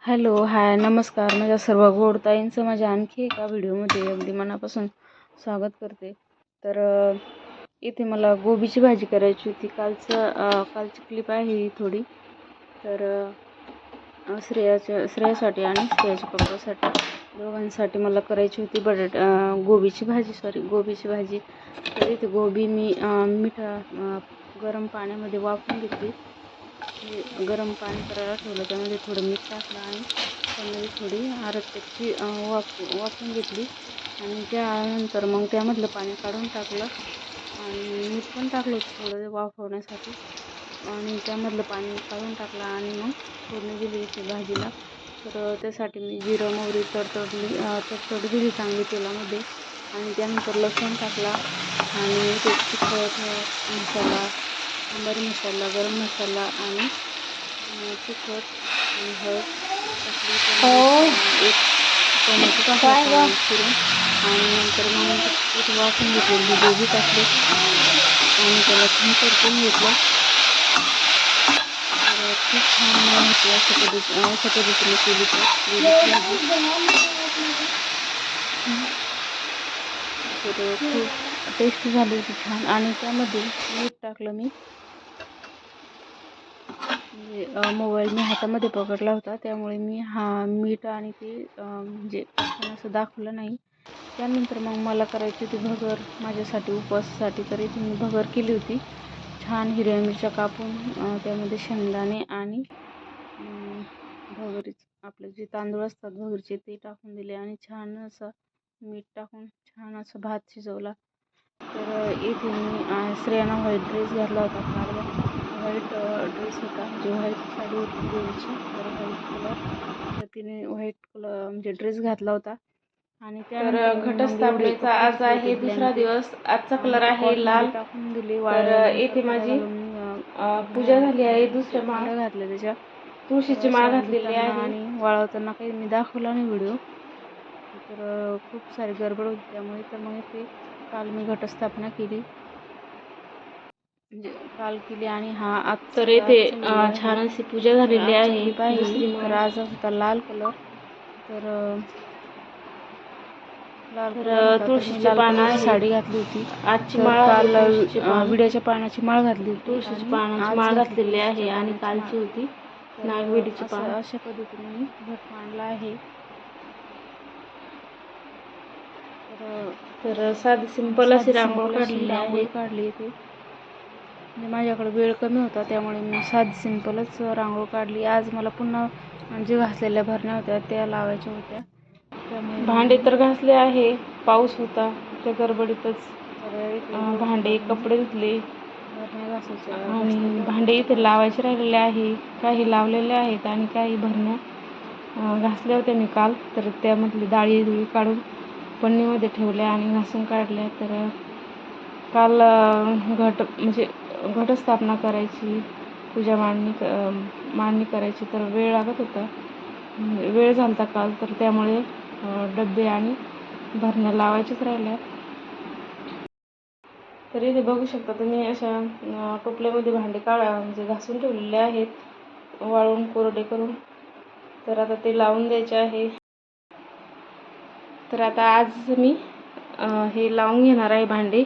Hello, हाय, नमस्कार. माझ्या सर्व गोडताईंचं माझ्या आणखी एका व्हिडिओमध्ये अगदी मनापासून स्वागत करते. तर इथे मला गोबीची भाजी करायची होती. कालची क्लिप आहे ही थोडी. तर श्रेयासाठी आणि श्रेयाच्या पप्पासाठी दोघांसाठी मला करायची होती गोबीची भाजी. तर इथे गोबी मी गरम पाण्यामध्ये वाफवून घेतली. गरम पाणी करायला ठेवलं, त्यामध्ये थोडं मीठ टाकलं आणि त्यामध्ये थोडी आरगची वाफवून घेतली. आणि त्यानंतर मग त्यामधलं पाणी काढून टाकलं आणि मीठ पण टाकलं थोडं वाफवण्यासाठी. आणि त्यामधलं पाणी काढून टाकलं आणि मग फोडणी दिली इथे भाजीला. तर त्यासाठी मी जिरं मोहरी तडतड दिली चांगली तेलामध्ये. आणि त्यानंतर लसूण टाकला आणि ते तिखट मसाला, अंबारी मसाला, गरम मसाला आणि तिखट आणि हळद टाकली. एक टोमॅटो टाकला चिरून आणि नंतर मग इथे वाफवून घेतलेली गोबी टाकली आणि त्याला छान परतून घेतलं. तर खूप छान होती अशा पद्धतीने केली तर खूप टेस्टी झाली होती छान. आणि त्यामध्ये मीठ टाकलं मी. मोबाईल मी हातामध्ये पकडला होता, त्यामुळे मी मीठ आणि ते म्हणजे असं दाखवलं नाही. त्यानंतर मग मला करायची होती भगर माझ्यासाठी उपवासासाठी. तर इथे मी भगर केली होती छान. हिरव्या मिरच्या कापून त्यामध्ये शेंगदाणे आणि आपले जे तांदूळ असतात भगरचे ते टाकून दिले आणि छान असं मीठ टाकून छान असं भात शिजवला. तर इथे मी श्रेयानं व्हाईट ड्रेस घातला होता. व्हाईट ड्रेस होता, म्हणजे व्हाईट साडी होती देवीची. तर व्हाईट कलर, तर तिने व्हाईट कलर म्हणजे ड्रेस घातला होता. आणि त्यानंतर घटस्थापनेचा आज आहे दुसरा दिवस. आजचा कलर आहे लाल. टाकून दिली. तर इथे माझी पूजा झाली आहे. दुसऱ्या माळ घातल्या, त्याच्या तुळशीची माळ घातलेली आहे. आणि वाळवताना काही मी दाखवला नाही व्हिडिओ. तर खूप सारी गडबड होती त्यामुळे. तर मग ते काल मी घटस्थापना केली, म्हणजे काल केली. आणि तर इथे छान अशी पूजा झालेली आहे. तर आज होता लाल कलर. तर तुळशीची पानाची साडी घातली होती. आजची माळ काल विड्याच्या पानाची माळ घातली होती. तुळशीची पानाची माळ घातलेली आहे आणि कालची होती नागविडीची पान. अशा पद्धतीने मी घट मांडला आहे. तर साधी सिंपल अशी रांगोळी काढली ते. म्हणजे माझ्याकडे वेळ कमी होता, त्यामुळे मी साधी सिंपलच रांगोळी काढली. आज मला पुन्हा जे घासलेल्या भरण्या होत्या त्या लावायच्या होत्या, त्यामुळे भांडे तर घासले आहे. पाऊस होता त्या गडबडीतच भांडे कपडे धुतले, भरण्या घासायच्या आणि भांडे इथे लावायचे राहिलेले आहे. काही लावलेले आहेत आणि काही भरण्या घासल्या होत्या मी काल. तर त्यामधली डाळी काढून पन्नीमध्ये ठेवल्या आणि घासून काढल्या. तर काल म्हणजे घटस्थापना करायची, पूजा मांडणी करायची, तर वेळ लागत होता, वेळ झाला होता काल. तर त्यामुळे डबे आणि भरण्या लावायच्याच राहिल्या. तर इथे बघू शकता तुम्ही अशा टोपल्यामध्ये भांडे म्हणजे घासून ठेवलेले आहेत वाळून कोरडे करून. तर आता ते लावून द्यायचे आहे. तर आता आज मी हे लावून घेणार आहे भांडे.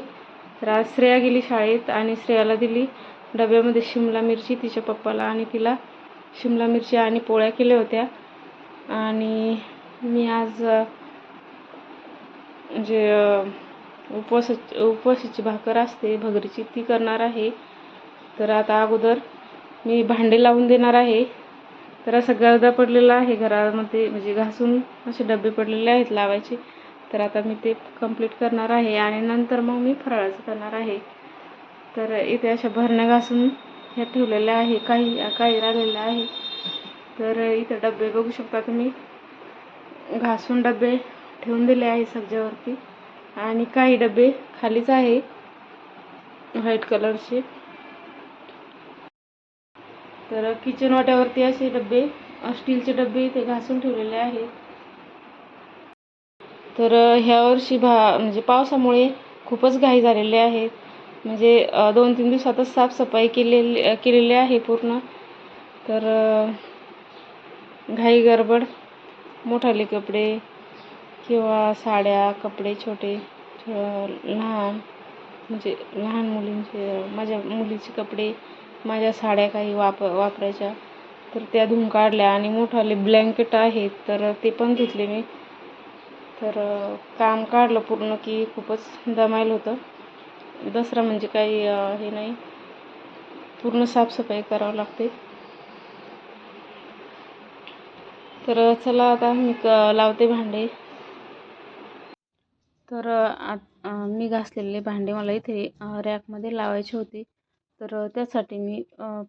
तर आज श्रेया गेली शाळेत आणि श्रेयाला दिली डब्यामध्ये शिमला मिरची तिच्या पप्पाला, आणि तिला शिमला मिरची आणि पोळ्या केल्या होत्या. आणि मी आज म्हणजे उपवासाची भाकर असते भगरीची, ती करणार आहे. तर आता अगोदर मी भांडे लावून देणार आहे. तर असं गर्दा पडलेला आहे घरामध्ये, म्हणजे घासून असे डबे पडलेले आहेत लावायचे. तर आता मी ते कंप्लीट करणार आहे आणि नंतर मग मी फराळाचं करणार आहे. तर इथे अशा भरण्या घासून ह्या ठेवलेल्या आहे, काही राहिलेल्या आहे. तर इथे डबे बघू शकता तुम्ही, घासून डबे ठेवून दिले आहे सज्जावरती. आणि काही डबे खालीच आहे व्हाईट कलरचे. तर किचन वाट्यावरती असे डबे, स्टीलचे डबे इथे घासून ठेवलेले आहेत. तर ह्या वर्षी म्हणजे पावसामुळे खूपच घाई झालेले आहेत. म्हणजे 2-3 दिवसातच साफसफाई केलेली आहे पूर्ण. तर घाई गडबड मोठाले कपडे किंवा साड्या, कपडे छोटे लहान, म्हणजे लहान मुलींचे, माझ्या मुलीचे कपडे, माझ्या साड्या काही वापरायच्या तर त्या धुवून काढल्या. आणि मोठाले ब्लँकेट आहेत तर ते पण धुतले मी. तर काम काढलं पूर्ण की खूपच दमायला होतं. दसरा म्हणजे काही हे नाही, पूर्ण साफसफाई करावं लागते. तर चला आता मी लावते भांडे. तर मी घासलेले भांडे मला इथे रॅकमध्ये लावायचे होते. तर त्यासाठी मी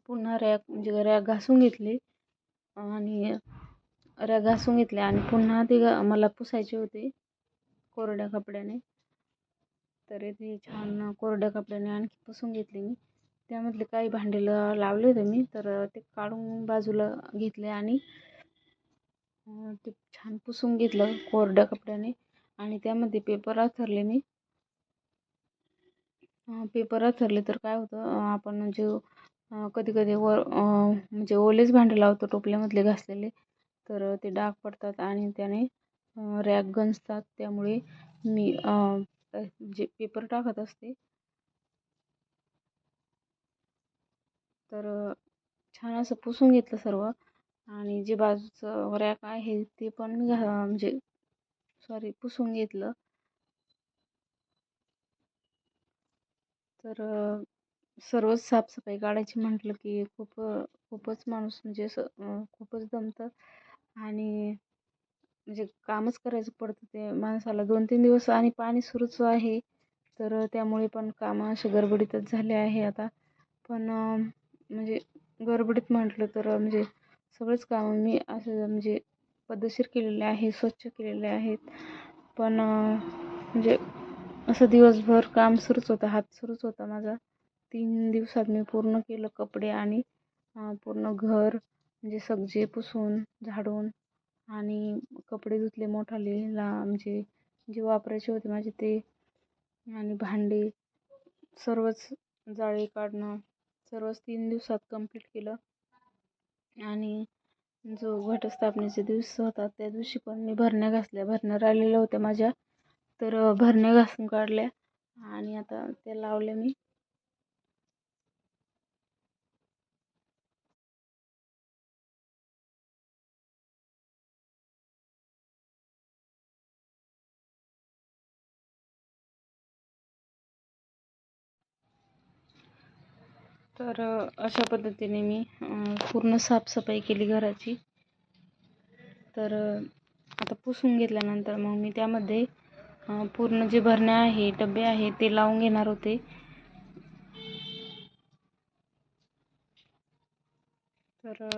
पुन्हा रॅक घासून घेतली आणि रॅक घासून घेतले आणि पुन्हा ते मला पुसायचे होते कोरड्या कपड्याने. तर इथे छान कोरड्या कपड्याने आणखी पुसून घेतले मी. त्यामधले काही भांडे लावले होते मी, तर ते काढून बाजूला घेतले आणि ते छान पुसून घेतलं कोरड्या कपड्याने. आणि त्यामध्ये पेपर आथरले मी. पेपर आथरले तर काय होतं, आपण म्हणजे कधी कधी म्हणजे ओलेच भांडे लावतो टोपल्यामधले घासलेले, तर ते डाग पडतात आणि त्याने रॅक गंजतात. त्यामुळे मी म्हणजे पेपर टाकत असते. तर छान असं पुसून घेतलं सर्व. आणि जे बाजूचं रॅक आहे ते पण मी म्हणजे पुसून घेतलं. तर सर्वच साफसफाई काढायची म्हटलं की खूपच माणूस म्हणजे असं खूपच दमतं. आणि म्हणजे कामच करायचं पडतं ते माणसाला 2-3 दिवस. आणि पाणी सुरूच आहे तर त्यामुळे पण कामं असे गडबडीतच झाले आहे आता. पण म्हणजे गडबडीत म्हटलं तर म्हणजे सगळेच कामं मी असं म्हणजे पद्धतशीर केलेले आहे, स्वच्छ केलेले आहेत. पण म्हणजे असं दिवसभर काम सुरूच होतं, हात सुरूच होता माझा. 3 दिवसात मी पूर्ण केलं कपडे आणि पूर्ण घर म्हणजे सगळे पुसून झाडून आणि कपडे धुतले मोठाले म्हणजे जे वापरायचे होते माझे ते. आणि भांडे सर्वच जाळे काढणं सर्वच 3 दिवसात कंप्लीट केलं. आणि जो घटस्थापनेचा दिवस होता त्या दिवशी पण मी भरण्या राहिलेल्या होत्या माझ्या, तर भरण्या घासून काढल्या आणि आता त्या लावल्या मी. तर अशा पद्धतीने मी पूर्ण साफसफाई केली घराची. तर आता पुसून घेतल्यानंतर मग मी त्यामध्ये पूर्ण जे भरण्या आहे, डबे आहे ते लावून घेणार होते. तर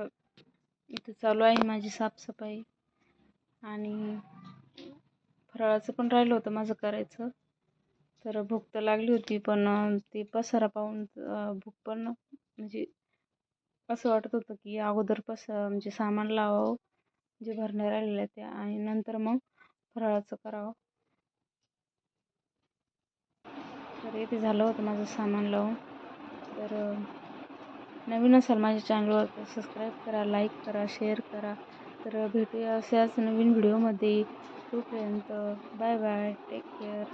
इथे चालू आहे माझी साफसफाई. आणि फराळाचं पण राहिलं होतं माझं करायचं. तर भूक तर लागली होती, पण ते पसारा पाहून भूक पण म्हणजे असं वाटत होतं की अगोदर म्हणजे सामान लावावं जे भरण्या राहिलेल्या त्या, आणि नंतर मग फराळाचं करावं. तर इथे झालं होतं माझं सामान लावून. तर नवीन असाल माझ्या चॅनलवर तर सबस्क्राईब करा, लाईक करा, शेअर करा. तर भेटूया अशाच नवीन व्हिडिओमध्ये. तोपर्यंत बाय बाय, टेक केअर.